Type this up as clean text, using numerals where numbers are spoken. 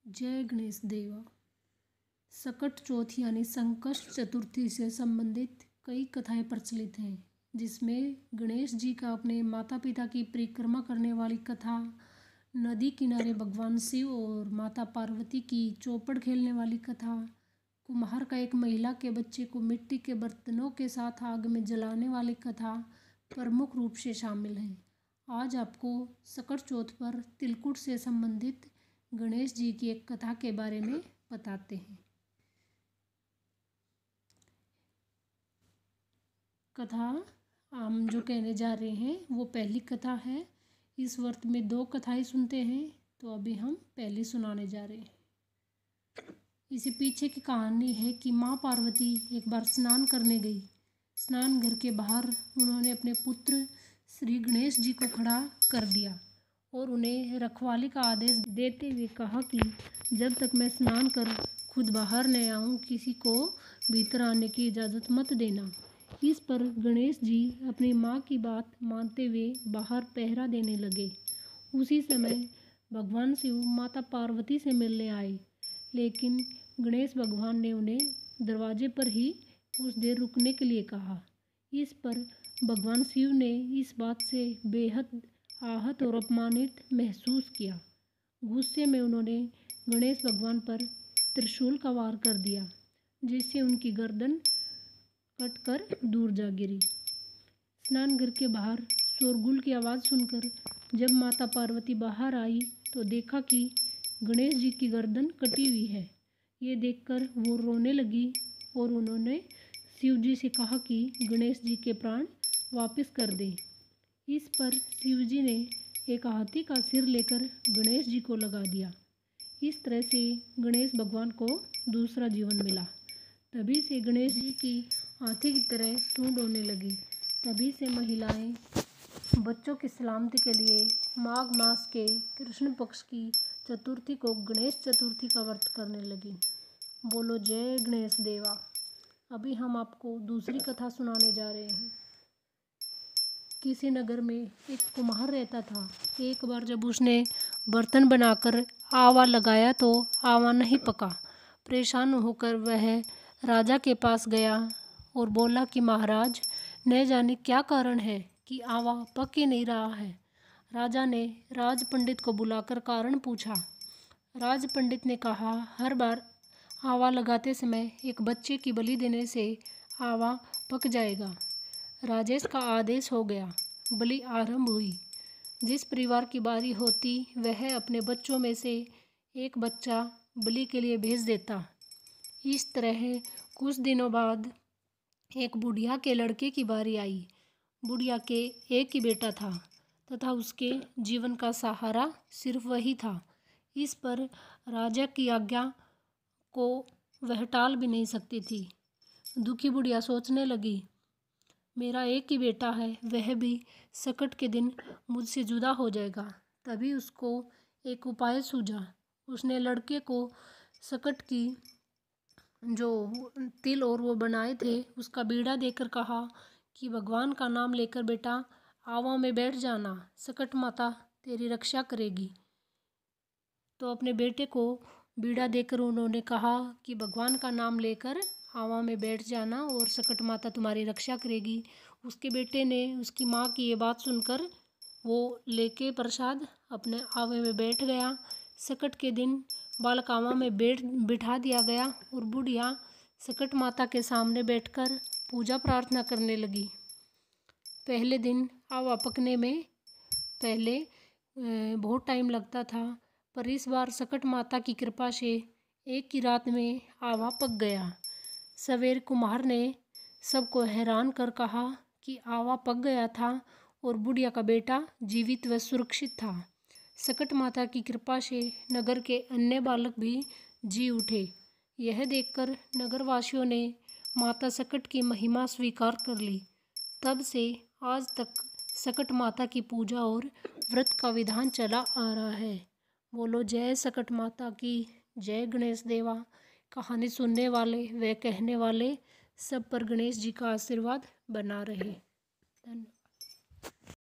जय गणेश देवा। सकट चौथ यानी संकष्ट चतुर्थी से संबंधित कई कथाएं प्रचलित हैं, जिसमें गणेश जी का अपने माता पिता की परिक्रमा करने वाली कथा, नदी किनारे भगवान शिव और माता पार्वती की चौपड़ खेलने वाली कथा, कुम्हार का एक महिला के बच्चे को मिट्टी के बर्तनों के साथ आग में जलाने वाली कथा प्रमुख रूप से शामिल हैं। आज आपको सकट चौथ पर तिलकुट से संबंधित गणेश जी की एक कथा के बारे में बताते हैं। कथा हम जो कहने जा रहे हैं वो पहली कथा है। इस वर्त में 2 कथाएं सुनते हैं, तो अभी हम पहली सुनाने जा रहे हैं। इसी पीछे की कहानी है कि माँ पार्वती एक बार स्नान करने गई। स्नान घर के बाहर उन्होंने अपने पुत्र श्री गणेश जी को खड़ा कर दिया और उन्हें रखवाली का आदेश देते हुए कहा कि जब तक मैं स्नान कर खुद बाहर न आऊँ, किसी को भीतर आने की इजाज़त मत देना। इस पर गणेश जी अपनी माँ की बात मानते हुए बाहर पहरा देने लगे। उसी समय भगवान शिव माता पार्वती से मिलने आए, लेकिन गणेश भगवान ने उन्हें दरवाजे पर ही कुछ देर रुकने के लिए कहा। इस पर भगवान शिव ने इस बात से बेहद आहत और अपमानित महसूस किया। गुस्से में उन्होंने गणेश भगवान पर त्रिशूल का वार कर दिया, जिससे उनकी गर्दन कटकर दूर जा गिरी। स्नान घर के बाहर शोरगुल की आवाज़ सुनकर जब माता पार्वती बाहर आई तो देखा कि गणेश जी की गर्दन कटी हुई है। ये देखकर वो रोने लगी और उन्होंने शिव जी से कहा कि गणेश जी के प्राण वापस कर दें। इस पर शिव जी ने एक हाथी का सिर लेकर गणेश जी को लगा दिया। इस तरह से गणेश भगवान को दूसरा जीवन मिला। तभी से गणेश जी की हाथी की तरह सूंड होने लगी। तभी से महिलाएं बच्चों की सलामती के लिए माघ मास के कृष्ण पक्ष की चतुर्थी को गणेश चतुर्थी का व्रत करने लगी। बोलो जय गणेश देवा। अभी हम आपको दूसरी कथा सुनाने जा रहे हैं। किसी नगर में एक कुम्हार रहता था। एक बार जब उसने बर्तन बनाकर आवा लगाया तो आवा नहीं पका। परेशान होकर वह राजा के पास गया और बोला कि महाराज, न जाने क्या कारण है कि आवा पक ही नहीं रहा है। राजा ने राज पंडित को बुलाकर कारण पूछा। राज पंडित ने कहा, हर बार आवा लगाते समय एक बच्चे की बलि देने से आवा पक जाएगा। राजेश का आदेश हो गया। बलि आरंभ हुई। जिस परिवार की बारी होती वह अपने बच्चों में से एक बच्चा बलि के लिए भेज देता। इस तरह कुछ दिनों बाद एक बुढ़िया के लड़के की बारी आई। बुढ़िया के एक ही बेटा था तथा उसके जीवन का सहारा सिर्फ वही था। इस पर राजा की आज्ञा को वह टाल भी नहीं सकती थी। दुखी बुढ़िया सोचने लगी, मेरा एक ही बेटा है, वह भी सकट के दिन मुझसे जुदा हो जाएगा। तभी उसको एक उपाय सूझा। उसने लड़के को सकट की जो तिल और वो बनाए थे उसका बीड़ा देकर कहा कि भगवान का नाम लेकर बेटा आवा में बैठ जाना, सकट माता तेरी रक्षा करेगी। तो अपने बेटे को बीड़ा देकर उन्होंने कहा कि भगवान का नाम लेकर आवा में बैठ जाना और सकट माता तुम्हारी रक्षा करेगी। उसके बेटे ने उसकी माँ की ये बात सुनकर वो लेके प्रसाद अपने आवे में बैठ गया। सकट के दिन बालक आवा में बिठा दिया गया और बुढ़िया सकट माता के सामने बैठकर पूजा प्रार्थना करने लगी। पहले दिन आवा पकने में पहले बहुत टाइम लगता था, पर इस बार सकट माता की कृपा से एक ही रात में आवा पक गया। सवेर कुम्हार ने सबको हैरान कर कहा कि आवा पक गया था और बुढ़िया का बेटा जीवित व सुरक्षित था। सकट माता की कृपा से नगर के अन्य बालक भी जी उठे। यह देखकर नगरवासियों ने माता सकट की महिमा स्वीकार कर ली। तब से आज तक सकट माता की पूजा और व्रत का विधान चला आ रहा है। बोलो जय सकट माता की, जय गणेश देवा। कहानी सुनने वाले व कहने वाले सब पर गणेश जी का आशीर्वाद बना रहे। धन्यवाद।